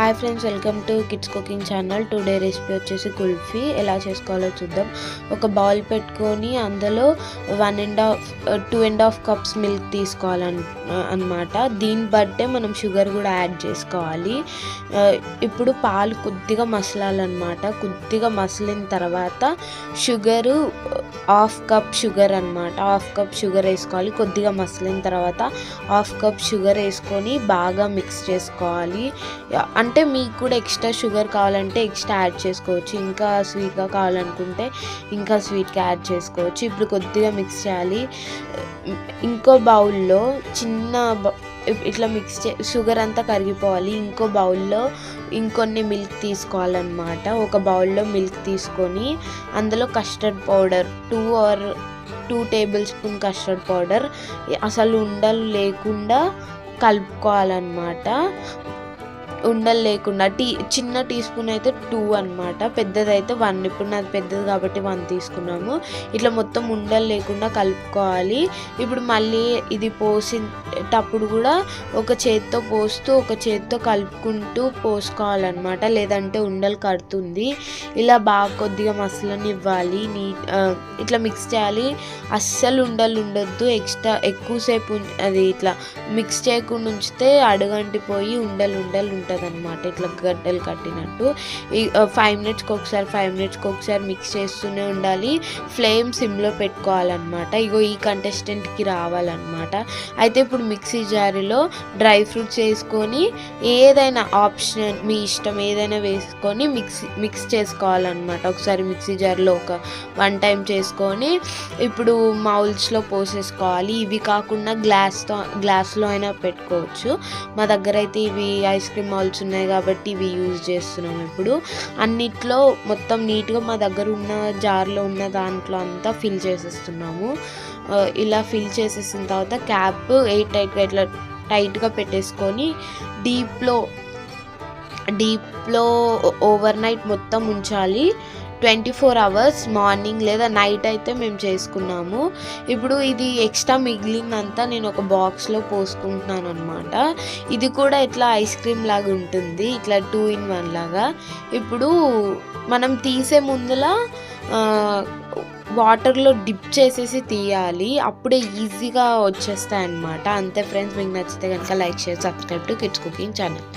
Hi friends, welcome to kids cooking channel. Today recipe వచ్చేసి కుల్ఫీ. ఎలా చేసుకోవాలో చూద్దాం. ఒక బౌల్ పెట్టుకొని అందులో 2.5 కప్స్ మిల్క్ తీసుకోవాలన్నమాట. దీన్ని బట్టే మనం షుగర్ కూడా యాడ్ చేసుకోవాలి. ఇప్పుడు పాలు కొద్దిగా మసలాలన్నమాట. కొద్దిగా మసిలిన తర్వాత షుగరు 1/2 కప్ షుగర్ అనమాట. 1/2 కప్ షుగర్ వేసుకోవాలి. కొద్దిగా మసిలిన తర్వాత 1/2 కప్ షుగర్ వేసుకొని బాగా మిక్స్ చేసుకోవాలి. అంటే మీకు కూడా ఎక్స్ట్రా షుగర్ కావాలంటే ఎక్స్ట్రా యాడ్ చేసుకోవచ్చు. ఇంకా స్వీట్గా కావాలనుకుంటే ఇంకా స్వీట్గా యాడ్ చేసుకోవచ్చు. ఇప్పుడు కొద్దిగా మిక్స్ చేయాలి. ఇంకో బౌల్లో ఇట్లా షుగర్ అంతా కరిగిపోవాలి. ఇంకో బౌల్లో ఇంకొన్ని మిల్క్ తీసుకోవాలన్నమాట. ఒక బౌల్లో మిల్క్ తీసుకొని అందులో custard powder 2 table spoon custard powder అసలు ఉండలు లేకుండా కలుపుకోవాలన్నమాట. ఉండలు లేకుండా చిన్న టీ స్పూన్ అయితే 2 అనమాట, పెద్దదైతే 1. ఇప్పుడు నాది పెద్దది కాబట్టి 1 తీసుకున్నాము. ఇట్లా మొత్తం ఉండలు లేకుండా కలుపుకోవాలి. ఇప్పుడు మళ్ళీ ఇది పోసేటప్పుడు కూడా ఒక చేత్తో పోస్తూ ఒక చేత్తో కలుపుకుంటూ పోసుకోవాలన్నమాట, లేదంటే ఉండలు కడుతుంది. ఇలా బాగా కొద్దిగా మసలనివ్వాలి. ఇట్లా మిక్స్ చేయాలి. అస్సలు ఉండలు ఉండొద్దు. ఎక్కువసేపు అది ఇట్లా మిక్స్ చేయకుండా ఉంచితే అడుగంటిపోయి ఉండలు ఉంటుంది అనమాట, ఇట్లా గడ్డలు కట్టినట్టు. 5 మినిట్స్కి ఒకసారి మిక్స్ చేస్తూనే ఉండాలి. ఫ్లేమ్ సిమ్లో పెట్టుకోవాలన్నమాట. ఈ కంటెస్టెంట్కి రావాలన్నమాట. అయితే ఇప్పుడు మిక్సీ జారీలో డ్రై ఫ్రూట్స్ వేసుకొని ఏదైనా ఆప్షన్ మీ ఇష్టం ఏదైనా వేసుకొని మిక్స్ చేసుకోవాలన్నమాట. ఒకసారి మిక్సీ జార్లో ఒక 1 టైం చేసుకొని ఇప్పుడు మౌల్స్లో పోసేసుకోవాలి. ఇవి కాకుండా గ్లాస్లో అయినా పెట్టుకోవచ్చు. మా దగ్గర అయితే ఇవి ఐస్ క్రీమ్ మౌల్స్ ఉన్నాయి కాబట్టి ఇవి యూజ్ చేస్తున్నాం. ఇప్పుడు అన్నిట్లో మొత్తం నీట్గా మా దగ్గర ఉన్న జార్లో ఉన్న దాంట్లో అంతా ఫిల్ చేసేస్తున్నాము. ఇలా ఫిల్ చేసేసిన తర్వాత క్యాప్ ఎయిట్ ఇట్లా టైట్గా పెట్టేసుకొని డీప్లో ఓవర్ నైట్ మొత్తం ఉంచాలి. 24 అవర్స్ మార్నింగ్ లేదా నైట్ అయితే మేము చేసుకున్నాము. ఇప్పుడు ఇది ఎక్స్ట్రా మిగిలినంతా నేను ఒక బాక్స్లో పోసుకుంటున్నాను అనమాట. ఇది కూడా ఇట్లా ఐస్ క్రీమ్ లాగా ఉంటుంది, ఇట్లా 2 in 1 లాగా. ఇప్పుడు మనం తీసే ముందులా వాటర్లో డిప్ చేసేసి తీయాలి, అప్పుడే ఈజీగా వచ్చేస్తాయి అన్నమాట. అంతే ఫ్రెండ్స్, మీకు నచ్చితే కనుక like, share, subscribe to kids cooking channel.